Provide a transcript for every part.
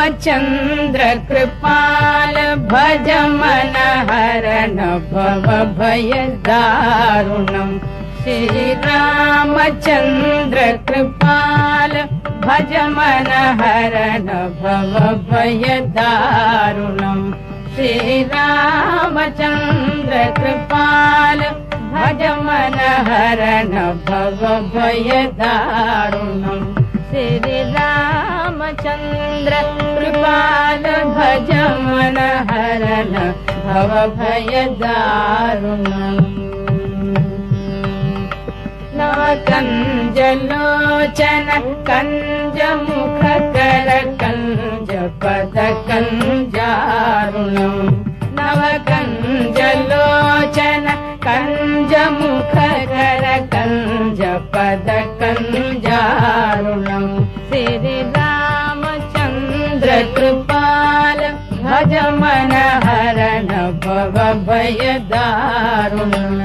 रामचन्द्र कृपाल भज मन हरण भव भय दारुणम् श्री रामचन्द्र कृपाल भज मन हरण भव भय दारुणम् श्री रामचन्द्र कृपाल भज मन हरण भव भय दारुणम् श्री रामचन्द्र कृपाल भज मन हरण भव भय दारुणम् नवकंज लोचन कंज मुख कर कंज पद कंजारुणम् नवकंज लोचन कंज मुख कर कंज पद कंजारुणम् श्री रामचन्द्र कृपाल भज मन हरण भव भय दारुणम्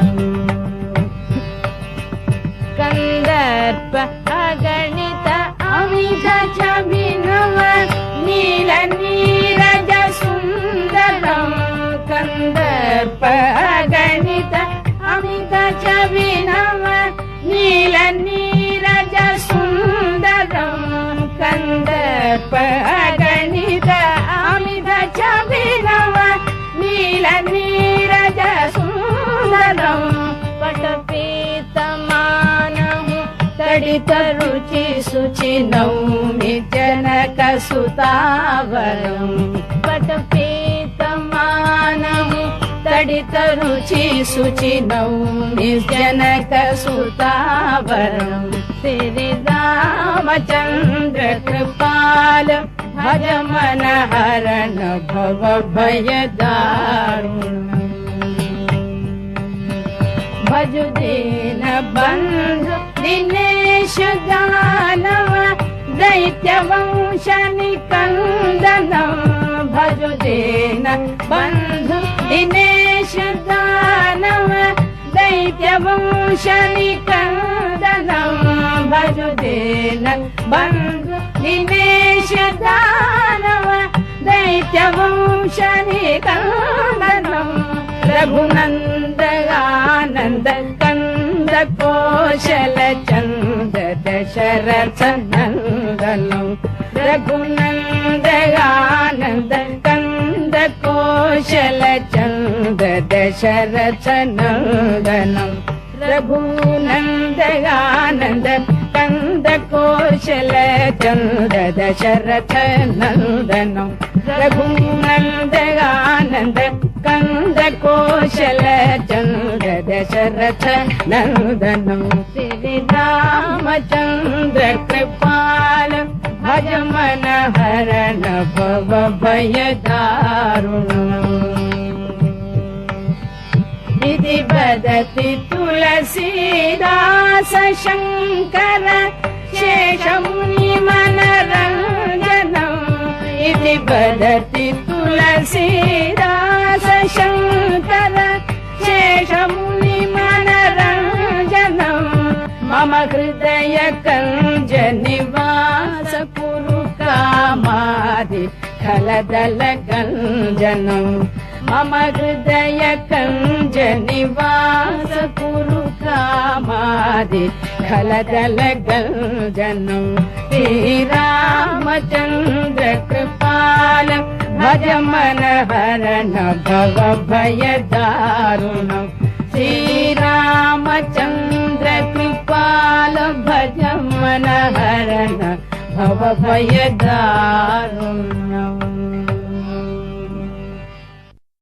कंदर्प अगणित अमित छबिनव नील नीरज सुंदरम कंदर्प अगणित अमित छबिनव नील नीरज सुंदरम कंदर्प अगणित अमित छबिनव नील नीरज सुंदरम पटपीतमानहु तडित रुचि शुचि नौमि जनक सुतावरम् पटपीतमानहु तडित रुचि शुचि नौमि जनक सुतावरम् श्री रामचन्द्र कृपाल भज मन हरण भव भय दारुणम् भजु दीन बंधु दिनेश दानव दैत्य वंश निकंदनम् भजु दीन बंधु दिनेश दानव दैत्य वंश निकंदनम् भजु दीन बंधु दिनेश दानव दैत्य वंश निकंदनम् रघुनंद आनंद कंद कौशल चंद दशरथ नंदनम् रघुनंद आनंद कंद कौशल चंद दशरथ नंदनम् रघुनंद आनंद कंद कौशल चंद दशरथ नंदनम् रघुनंद आनंद कंद कौशल चंद दशरथ नंदनम् श्री रामचन्द्र कृपाल भज मन हरण भव भय दारुणम् इति वदति तुलसीदास शंकर शेषमुनि मनरञ्जनम् इति वदति तुलसीदास शंकर शेषमुनि मनरञ्जनम् मम हृदय कंज निवास कुरु कामादि खलदल गंजनम् मम हृदय कंज निवास कुरु कामादि खलदल गंजनम् श्री रामचन्द्र कृपाल भज मन हरण भव भय दारुणम् श्री रामचन्द्र कृपाल भज मन हरण भव भय दारुणम्।